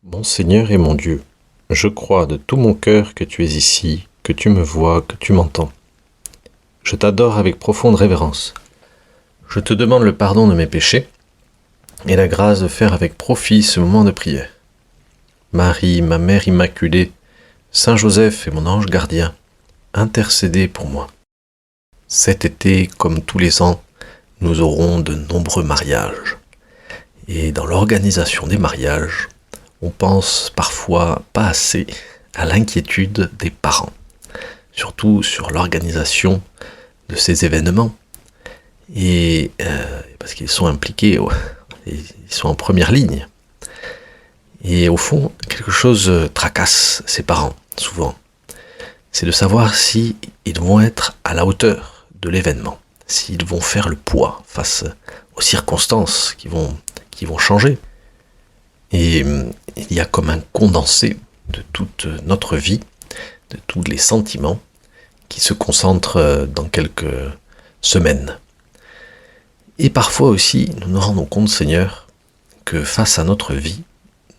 Mon Seigneur et mon Dieu, je crois de tout mon cœur que tu es ici, que tu me vois, que tu m'entends. Je t'adore avec profonde révérence. Je te demande le pardon de mes péchés et la grâce de faire avec profit ce moment de prière. Marie, ma mère immaculée, Saint Joseph et mon ange gardien, intercédez pour moi. Cet été, comme tous les ans, nous aurons de nombreux mariages. Et dans l'organisation des mariages, on pense parfois pas assez à l'inquiétude des parents, surtout sur l'organisation de ces événements, et parce qu'ils sont impliqués, ils sont en première ligne. Et au fond, quelque chose tracasse ces parents, souvent. C'est de savoir si ils vont être à la hauteur de l'événement, s'ils vont faire le poids face aux circonstances qui vont changer. Et il y a comme un condensé de toute notre vie, de tous les sentiments qui se concentrent dans quelques semaines. Et parfois aussi, nous nous rendons compte, Seigneur, que face à notre vie,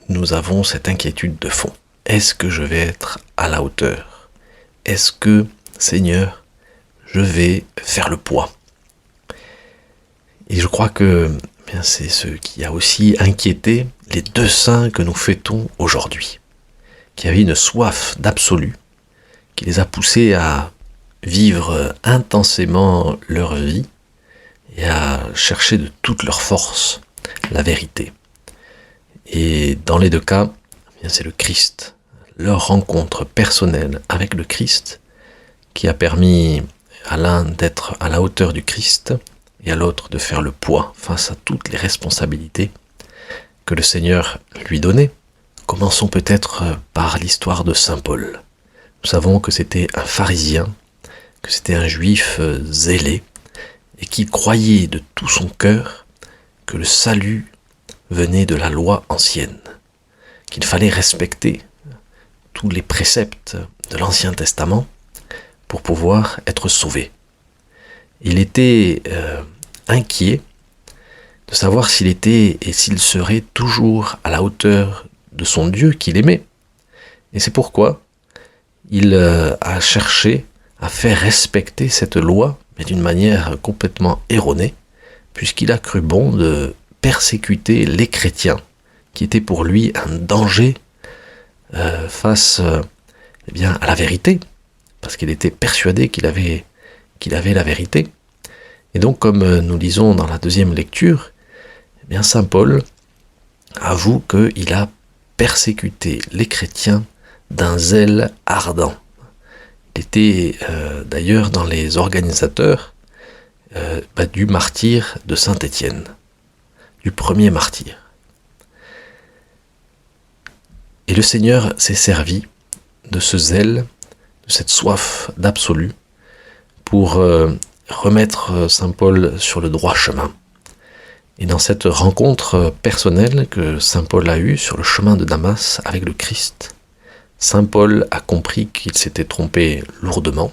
nous avons cette inquiétude de fond. Est-ce que je vais être à la hauteur ? Est-ce que, Seigneur, je vais faire le poids ? Et je crois que c'est ce qui a aussi inquiété les deux saints que nous fêtons aujourd'hui, qui avaient une soif d'absolu, qui les a poussés à vivre intensément leur vie et à chercher de toute leur force la vérité. Et dans les deux cas, c'est le Christ, leur rencontre personnelle avec le Christ, qui a permis à l'un d'être à la hauteur du Christ et à l'autre de faire le poids face à toutes les responsabilités que le Seigneur lui donnait. Commençons peut-être par l'histoire de Saint Paul. Nous savons que c'était un pharisien, que c'était un juif zélé, et qui croyait de tout son cœur que le salut venait de la loi ancienne, qu'il fallait respecter tous les préceptes de l'Ancien Testament pour pouvoir être sauvé. Il était inquiet de savoir s'il était et s'il serait toujours à la hauteur de son Dieu qu'il aimait. Et c'est pourquoi il a cherché à faire respecter cette loi, mais d'une manière complètement erronée, puisqu'il a cru bon de persécuter les chrétiens, qui étaient pour lui un danger face à la vérité, parce qu'il était persuadé qu'il avait la vérité. Et donc, comme nous lisons dans la deuxième lecture, Saint Paul avoue qu'il a persécuté les chrétiens d'un zèle ardent. Il était d'ailleurs dans les organisateurs du martyre de Saint-Étienne, du premier martyr. Et le Seigneur s'est servi de ce zèle, de cette soif d'absolu, pour remettre Saint Paul sur le droit chemin. Et dans cette rencontre personnelle que Saint Paul a eue sur le chemin de Damas avec le Christ, Saint Paul a compris qu'il s'était trompé lourdement.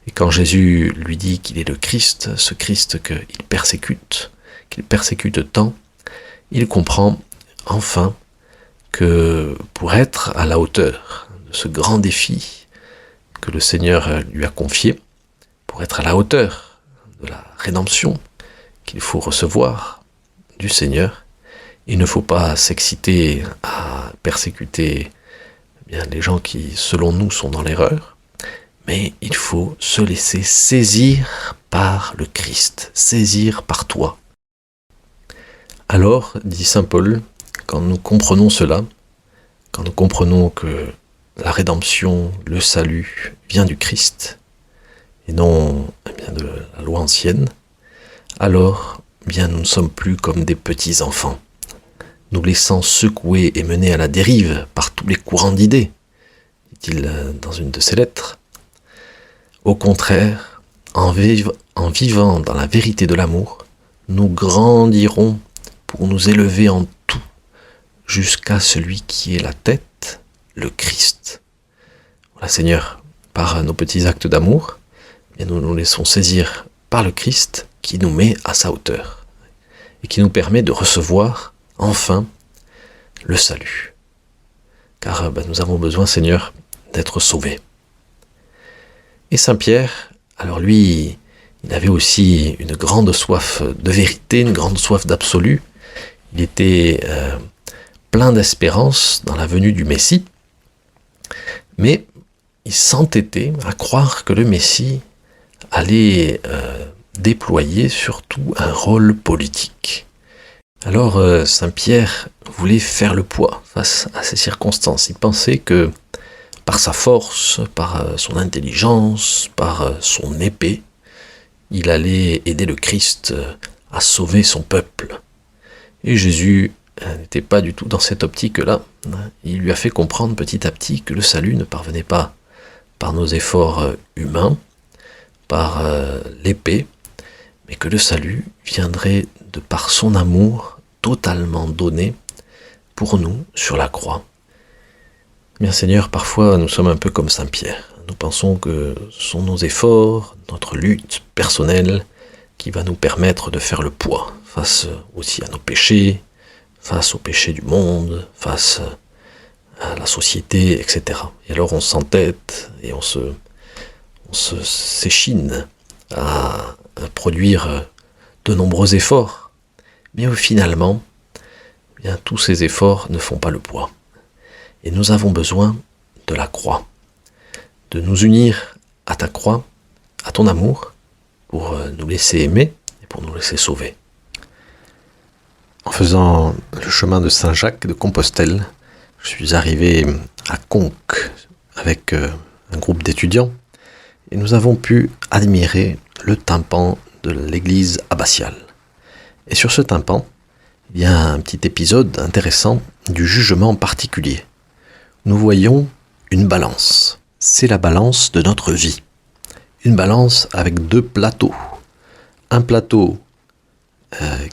Et quand Jésus lui dit qu'il est le Christ, ce Christ qu'il persécute tant, il comprend enfin que pour être à la hauteur de ce grand défi que le Seigneur lui a confié, pour être à la hauteur de la rédemption qu'il faut recevoir du Seigneur, il ne faut pas s'exciter à persécuter les gens qui, selon nous, sont dans l'erreur, mais il faut se laisser saisir par le Christ, saisir par toi. Alors, dit Saint Paul, quand nous comprenons cela, quand nous comprenons que la rédemption, le salut vient du Christ, et non de la loi ancienne, alors nous ne sommes plus comme des petits enfants, nous laissant secouer et mener à la dérive par tous les courants d'idées, dit-il dans une de ses lettres. Au contraire, en vivant dans la vérité de l'amour, nous grandirons pour nous élever en tout jusqu'à celui qui est la tête, le Christ. Voilà, Seigneur, par nos petits actes d'amour, nous nous laissons saisir par le Christ qui nous met à sa hauteur et qui nous permet de recevoir enfin le salut. car nous avons besoin, Seigneur, d'être sauvés. Et Saint Pierre, alors lui, il avait aussi une grande soif de vérité, une grande soif d'absolu. Il était plein d'espérance dans la venue du Messie, mais il s'entêtait à croire que le Messie allait déployer surtout un rôle politique. Alors Saint Pierre voulait faire le poids face à ces circonstances. Il pensait que par sa force, par son intelligence, par son épée, il allait aider le Christ à sauver son peuple. Et Jésus n'était pas du tout dans cette optique-là. Il lui a fait comprendre petit à petit que le salut ne parvenait pas par nos efforts humains, par l'épée, mais que le salut viendrait de par son amour totalement donné pour nous sur la croix. Bien Seigneur, parfois nous sommes un peu comme Saint Pierre. Nous pensons que ce sont nos efforts, notre lutte personnelle qui va nous permettre de faire le poids face aussi à nos péchés, face aux péchés du monde, face à la société, etc. Et alors on s'entête et on s'échine à produire de nombreux efforts. Mais finalement, bien, tous ces efforts ne font pas le poids. Et nous avons besoin de la croix, de nous unir à ta croix, à ton amour, pour nous laisser aimer et pour nous laisser sauver. En faisant le chemin de Saint-Jacques de Compostelle, je suis arrivé à Conques avec un groupe d'étudiants et nous avons pu admirer le tympan de l'église abbatiale. Et sur ce tympan, il y a un petit épisode intéressant du jugement particulier. Nous voyons une balance. C'est la balance de notre vie. Une balance avec deux plateaux. Un plateau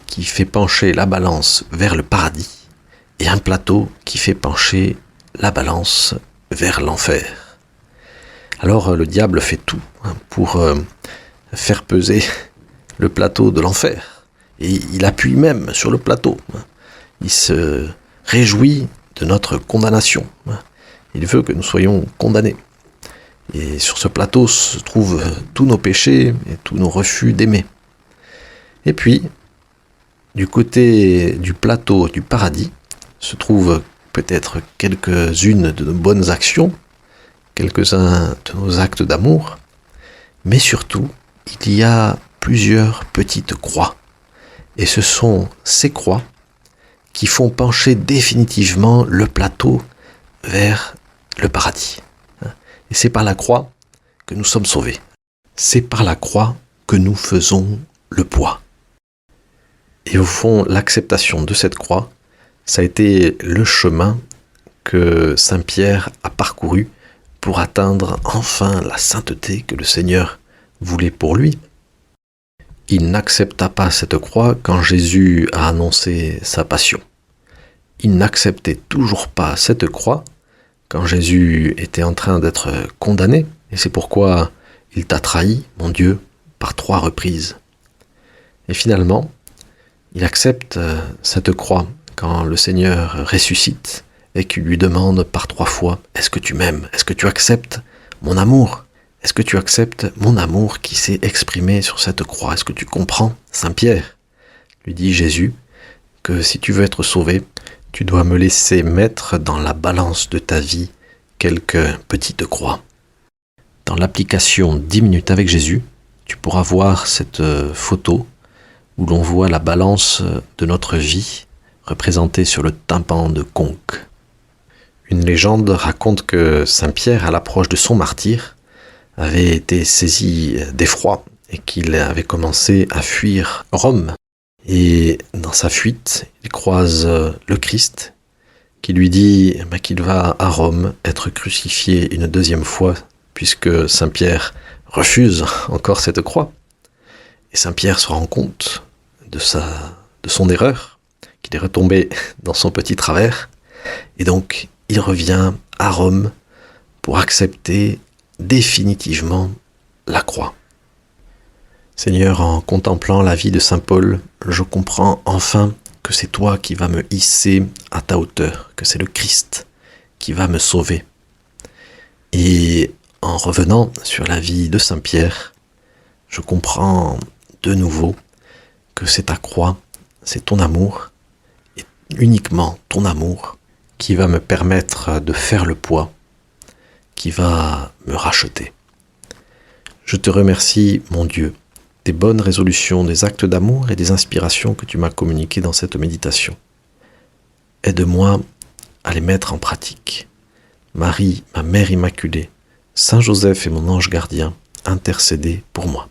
qui fait pencher la balance vers le paradis et un plateau qui fait pencher la balance vers l'enfer. Alors le diable fait tout pour faire peser le plateau de l'enfer. Et il appuie même sur le plateau. Il se réjouit de notre condamnation. Il veut que nous soyons condamnés. Et sur ce plateau se trouvent tous nos péchés et tous nos refus d'aimer. Et puis, du côté du plateau du paradis, se trouvent peut-être quelques-unes de nos bonnes actions, quelques-uns de nos actes d'amour, mais surtout, il y a plusieurs petites croix. Et ce sont ces croix qui font pencher définitivement le plateau vers le paradis. Et c'est par la croix que nous sommes sauvés. C'est par la croix que nous faisons le poids. Et au fond, l'acceptation de cette croix, ça a été le chemin que Saint Pierre a parcouru pour atteindre enfin la sainteté que le Seigneur voulait pour lui. Il n'accepta pas cette croix quand Jésus a annoncé sa passion. Il n'acceptait toujours pas cette croix quand Jésus était en train d'être condamné. Et c'est pourquoi il t'a trahi, mon Dieu, par 3 reprises. Et finalement, il accepte cette croix quand le Seigneur ressuscite et qu'il lui demande par 3 fois « Est-ce que tu m'aimes? Est-ce que tu acceptes mon amour ? Est-ce que tu acceptes mon amour qui s'est exprimé sur cette croix? Est-ce que tu comprends, Saint Pierre ?» lui dit Jésus, que si tu veux être sauvé, tu dois me laisser mettre dans la balance de ta vie quelques petites croix. Dans l'application 10 minutes avec Jésus, tu pourras voir cette photo où l'on voit la balance de notre vie représentée sur le tympan de Conques. Une légende raconte que Saint Pierre, à l'approche de son martyre, avait été saisi d'effroi et qu'il avait commencé à fuir Rome. Et dans sa fuite, il croise le Christ qui lui dit qu'il va à Rome être crucifié une 2e fois puisque Saint Pierre refuse encore cette croix. Et Saint Pierre se rend compte de son erreur, qu'il est retombé dans son petit travers, et donc il revient à Rome pour accepter définitivement la croix. Seigneur, en contemplant la vie de Saint Paul, je comprends enfin que c'est toi qui vas me hisser à ta hauteur, que c'est le Christ qui va me sauver. Et en revenant sur la vie de Saint Pierre, je comprends de nouveau que c'est ta croix, c'est ton amour, et uniquement ton amour, qui va me permettre de faire le poids, qui va me racheter. Je te remercie, mon Dieu, des bonnes résolutions, des actes d'amour et des inspirations que tu m'as communiquées dans cette méditation. Aide-moi à les mettre en pratique. Marie, ma Mère Immaculée, Saint Joseph et mon ange gardien, intercédez pour moi.